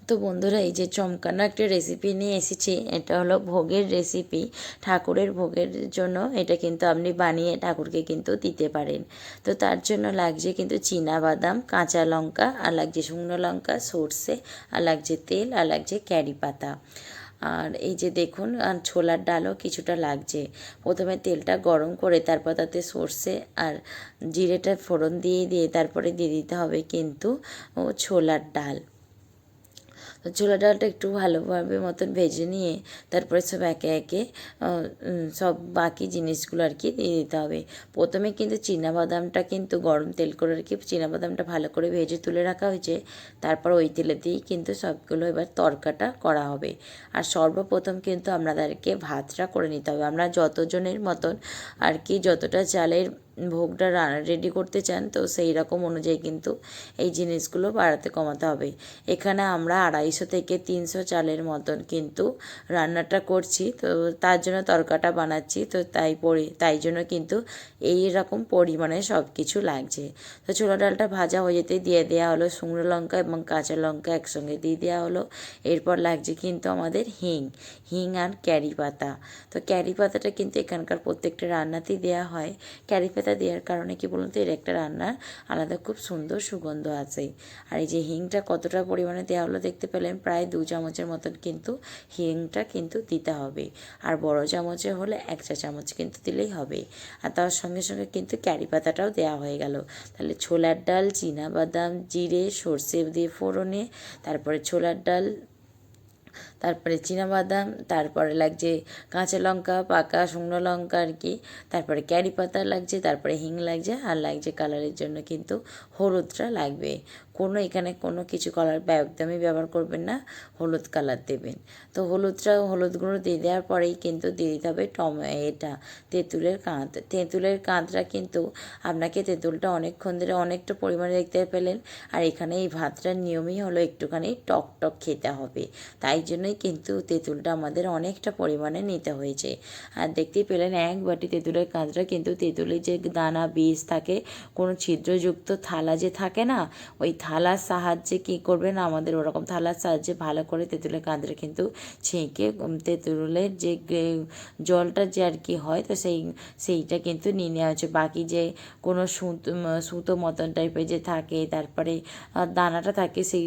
তো বন্ধুরা, এই যে চমকানো একটা রেসিপি নিয়ে এসেছি, এটা হলো ভোগের রেসিপি। ঠাকুরের ভোগের জন্য এটা কিন্তু আপনি বানিয়ে ঠাকুরকে কিন্তু দিতে পারেন। তো তার জন্য লাগছে কিন্তু চীনা বাদাম, কাঁচা লঙ্কা, আর লাগছে শুকনো লঙ্কা, সর্ষে, আর লাগছে তেল, আর লাগছে ক্যারি পাতা। আর এই যে দেখুন, আর ছোলার ডালও কিছুটা লাগছে। প্রথমে তেলটা গরম করে তারপর তাতে সর্ষে আর জিরেটা ফোড়ন দিয়ে তারপরে দিয়ে দিতে হবে কিন্তু ছোলার ডাল। তো ছোলা ডালটা একটু ভালোভাবে মতন ভেজে নিয়ে তারপরে সব একে একে সব বাকি জিনিসগুলো আর কি দিয়ে দিতে হবে। প্রথমে কিন্তু বাদামটা কিন্তু গরম তেল করে আর কি বাদামটা ভালো করে ভেজে তুলে রাখা হয়েছে। তারপর ওই তেলেতেই কিন্তু সবগুলো এবার তরকাটা করা হবে। আর সর্বপ্রথম কিন্তু আপনাদেরকে ভাতটা করে নিতে হবে। আমরা যতজনের মতন আর কি যতটা চালের ভোগটা রেডি করতে চান, তো সেই রকম অনুযায়ী কিন্তু এই জিনিসগুলো বাড়াতে কমাতে হবে। এখানে আমরা 250 থেকে 300 চালের মতন কিন্তু রান্নাটা করছি, তো তার জন্য তরকাটা বানাচ্ছি। তো তাই জন্য কিন্তু এই রকম পরিমাণে সব কিছু লাগছে। তো ছোলা ডালটা ভাজা হয়ে যেতে দিয়ে দেওয়া হলো শুকনো লঙ্কা এবং কাঁচা লঙ্কা একসঙ্গে দিয়ে দেওয়া হলো। এরপর লাগছে কিন্তু আমাদের হিং আর ক্যারি পাতা। তো ক্যারি পাতাটা কিন্তু এখানকার প্রত্যেকটা রান্নাতেই দেওয়া হয়। ক্যারি পাতা দেওয়ার কারণে কি বলুন তো, এর একটা রান্নার আলাদা খুব সুন্দর সুগন্ধ আছে। আর এই যে হিংটা কতটা পরিমাণে দেওয়া হলো দেখতে পেলেন, প্রায় 2 চামচের মতন কিন্তু হিংটা কিন্তু দিতে হবে। আর বড় চামচে হলে 1 চা চামচ কিন্তু দিলেই হবে। আর তার সঙ্গে সঙ্গে কিন্তু ক্যারি পাতাটাও দেওয়া হয়ে গেল। তাহলে ছোলার ডাল, বাদাম, জিরে, সর্ষে দিয়ে ফোড়নে, তারপরে ছোলার ডাল, তারপরে বাদাম, তারপরে লাগছে কাঁচা লঙ্কা, পাকা শুকনো লঙ্কা আর কি, তারপরে ক্যারি পাতা লাগছে, তারপরে হিং লাগছে, আর লাগছে কালারের জন্য কিন্তু হলুদটা লাগবে। এখানে কোনো কিছু কালার একদমই ব্যবহার করবেন না, হলুদ কালার দেবেন। তো হলুদ গুঁড়ো দিয়ে দেওয়ার পরেই কিন্তু দিয়ে দিতে হবে তেঁতুলের কাঁধ। তেঁতুলের কাঁধটা কিন্তু আপনাকে তেঁতুলটা অনেকক্ষণ ধরে অনেকটা পরিমাণে দেখতে পেলেন। আর এখানে এই ভাতটার নিয়মই হলো একটুখানি টক টক খেতে হবে, তাই জন্যই কিন্তু তেঁতুলটা আমাদের অনেকটা পরিমাণে নিতে হয়েছে। আর দেখতেই পেলেন 1 বাটি তেঁতুলের কাঁধটা কিন্তু তেঁতুলের যে দানা বীজ থাকে, কোনো ছিদ্রযুক্ত থালা যে থাকে না, ওই থালার সাহায্যে কী করবেন, আমাদের ওরকম থালার সাহায্যে ভালো করে তেঁতুলের কাঁধটা কিন্তু ছেঁকে তেঁতুলের যে জলটা যে আর কি হয়, তো সেইটা কিন্তু নিয়ে নেওয়া হচ্ছে। বাকি যে কোনো সুতো মতন টাইপের যে থাকে, তারপরে দানাটা থাকে, সেই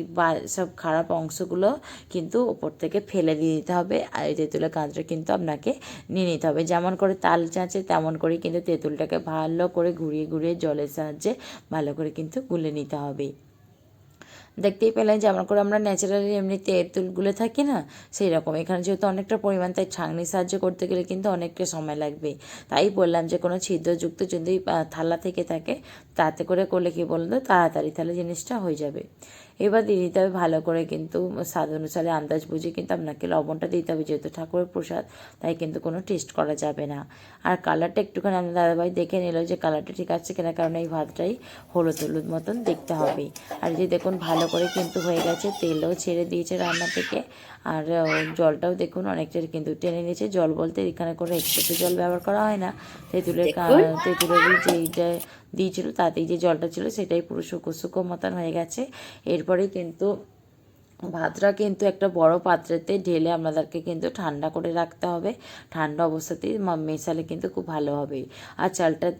সব খারাপ অংশগুলো কিন্তু ওপর থেকে ফেলে দিয়ে দিতে হবে। আর এই তেঁতুলের কাঁচটা কিন্তু আপনাকে নিয়ে নিতে হবে। যেমন করে তাল চাঁচে তেমন করে কিন্তু তেঁতুলটাকে ভালো করে ঘুরিয়ে ঘুরিয়ে জলের সাহায্যে ভালো করে কিন্তু গুলে নিতে হবে। দেখতেই পেলেন যেমন করে আমরা ন্যাচারালি এমনি তেঁতুল গুলে থাকি না, সেই রকম এখানে যেহেতু অনেকটা পরিমাণ, তাই ছাঁকনির সাহায্য করতে গেলে কিন্তু অনেকটা সময় লাগবে। তাই বললাম যে কোনো ছিদ্রযুক্ত যদি থালা থেকে থাকে, তাতে করে করলে কী বলুন তো, তাড়াতাড়ি তাহলে জিনিসটা হয়ে যাবে। এবার দিয়ে দিতে হবে ভালো করে কিন্তু স্বাদ অনুসারে আন্দাজ বুঝে কিন্তু আপনাকে লবণটা দিতে হবে, যেহেতু ঠাকুরের প্রসাদ, তাই কিন্তু কোনো টেস্ট করা যাবে না। আর কালারটা একটুখানি আপনার দাদাভাই দেখে নিল যে কালারটা ঠিক আছে কিনা, কারণ এই ভাতটাই হলুদ হলুদ মতন দেখতে হবে। আর যে দেখুন ভালো করে কিন্তু হয়ে গেছে, তেলও ছেড়ে দিয়েছে রান্না থেকে। আর জলটাও দেখুন অনেকটা কিন্তু টেনে নিয়েছে। জল বলতে এখানে কোনো এক্সট্রা জল ব্যবহার করা হয় না, তেঁতুলেরই যেইটা দিয়েছিল তাতেই যে জলটা ছিল সেটাই পুরো শুকো মতন হয়ে গেছে। এরপরে কিন্তু ভাতটা কিন্তু একটা বড় পাত্রেতে ঢেলে আপনাদেরকে কিন্তু ঠান্ডা করে রাখতে হবে। ঠান্ডা অবস্থাতেই মেশালে কিন্তু খুব ভালো হবে। আর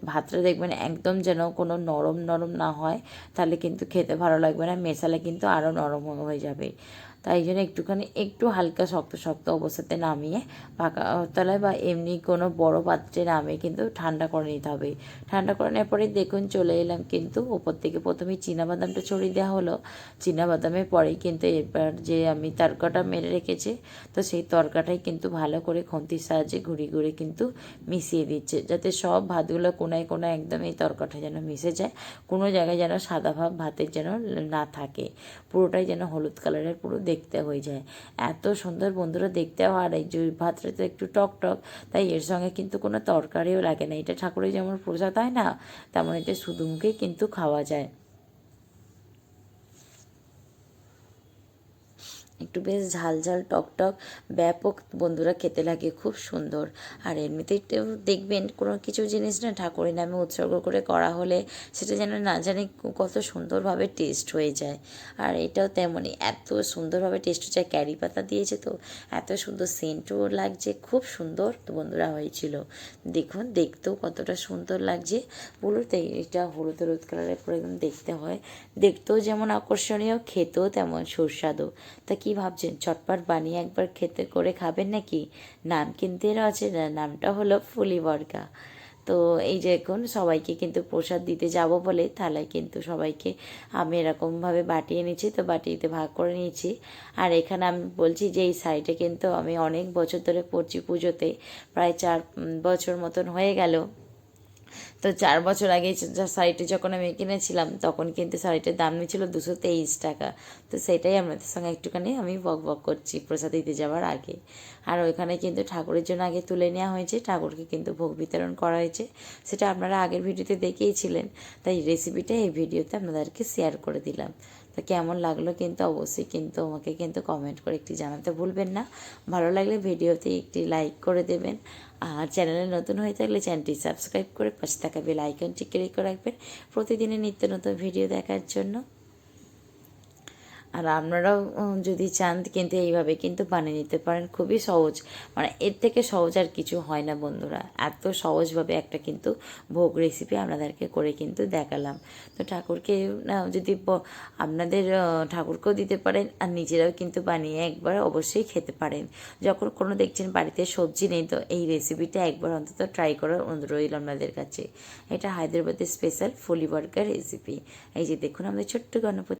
ভাতটা দেখবেন একদম যেন কোনো নরম নরম না হয়, তাহলে কিন্তু খেতে ভালো লাগবে না, মেশালে কিন্তু আরও নরম হয়ে যাবে। তাই জন্য একটু হালকা শক্ত শক্ত অবস্থাতে নামিয়ে পাকা তলায় বা এমনি কোনো বড় পাত্রে নামিয়ে কিন্তু ঠান্ডা করে নিতে হবে। ঠান্ডা করে নেওয়ার পরে দেখুন চলে এলাম কিন্তু ওপর থেকে প্রথমেই বাদামটা ছড়িয়ে দেওয়া হলো। বাদামের পরেই কিন্তু এরপর যে আমি তড়কাটা মেরে রেখেছি, তো সেই তড়কাটাই কিন্তু ভালো করে খুন্তির সাহায্যে ঘুরিয়ে কিন্তু মিশিয়ে দিচ্ছে, যাতে সব ভাতগুলো কোনায় কোনায় একদম এই তড়কাটা যেন মিশে যায়। কোনো জায়গায় যেন সাদা ভাব ভাতের যেন না থাকে, পুরোটাই যেন হলুদ কালারের পুরো দেখতে হয়ে যায়। এত সুন্দর বন্ধুরা দেখতে হয়। আর এই যে ভাতটা তো একটু টক টক, তাই এর সঙ্গে কিন্তু কোনো তরকারিও লাগে না। এটা ঠাকুরের যেমন প্রসাদ হয় না, তেমন এটা শুধু মুখেই কিন্তু খাওয়া যায়। একটু বেশ ঝাল ঝাল টক টক ব্যাপক বন্ধুরা খেতে লাগে, খুব সুন্দর। আর এমনিতেই তো দেখবেন কোনো কিছু জিনিস না ঠাকুরের নামে উৎসর্গ করে করা হলে সেটা যেন না জানি কত সুন্দরভাবে টেস্ট হয়ে যায়। আর এটাও তেমনই, এত সুন্দরভাবে টেস্ট হচ্ছে। ক্যারি পাতা দিয়েছে তো এত সুন্দর সেন্টও লাগছে, খুব সুন্দর তো বন্ধুরা হয়েছিল। দেখুন দেখতেও কতটা সুন্দর লাগছে। বলতে এটা হলুদ হলুদ কালারের পরে একদম দেখতে হয়, দেখতেও যেমন আকর্ষণীয়, খেতেও তেমন সুস্বাদু। তা কি ভাবছেন, চটপট বানিয়ে একবার খেতে করে খাবেন নাকি? নাম কিন্তু এর আছে, নামটা হলো ফুলি বরকা। তো এই যে এখন সবাইকে কিন্তু প্রসাদ দিতে যাব বলে থালায় কিন্তু সবাইকে আমি এরকমভাবে বাটিয়ে নিচ্ছি, তো বাটিতে ভাগ করে নিয়েছি। আর এখানে আমি বলছি যে এই শাড়িটা কিন্তু আমি অনেক বছর ধরে পরছি পুজোতে, প্রায় 4 বছর মতন হয়ে গেল। তো 4 বছর আগে শাড়িটি যখন আমি কিনেছিলাম তখন কিন্তু শাড়িটার দাম নিয়েছিল 223 টাকা। তো সেটাই আপনাদের সঙ্গে একটুখানি আমি বক বক করছি প্রসাদ দিতে যাওয়ার আগে। আর ওইখানে কিন্তু ঠাকুরের জন্য আগে তুলে নেওয়া হয়েছে, ঠাকুরকে কিন্তু ভোগ বিতরণ করা হয়েছে, সেটা আপনারা আগের ভিডিওতে দেখেইছিলেন। তাই রেসিপিটা এই ভিডিওতে আপনাদেরকে শেয়ার করে দিলাম। তো কেমন লাগলো কিন্তু অবশ্যই কিন্তু আমাকে কিন্তু কমেন্ট করে একটি জানাতে ভুলবেন না। ভালো লাগলে ভিডিওতে একটি লাইক করে দেবেন। আর চ্যানেলে নতুন হয়ে থাকলে চ্যানেলটি সাবস্ক্রাইব করে পাশে থাকা বেল আইকনটি ক্লিক করে রাখবেন প্রতিদিনের নিত্য নতুন ভিডিও দেখার জন্য। আর আপনারাও যদি চান কিন্তু এইভাবে কিন্তু বানিয়ে নিতে পারেন, খুবই সহজ, মানে এর থেকে সহজ আর কিছু হয় না বন্ধুরা। এত সহজভাবে একটা কিন্তু ভোগ রেসিপি আপনাদেরকে করে কিন্তু দেখালাম। তো ঠাকুরকে যদি আপনাদের ঠাকুরকেও দিতে পারেন আর নিজেরাও কিন্তু বানিয়ে একবার অবশ্যই খেতে পারেন। যখন কোনো দেখছেন বাড়িতে সবজি নেই, তো এই রেসিপিটা একবার অন্তত ট্রাই করার অনুরোধ রইল আপনাদের কাছে। এটা হায়দ্রাবাদের স্পেশাল ফুলি বরকার রেসিপি। এই যে দেখুন আমাদের ছোট্ট গণপতি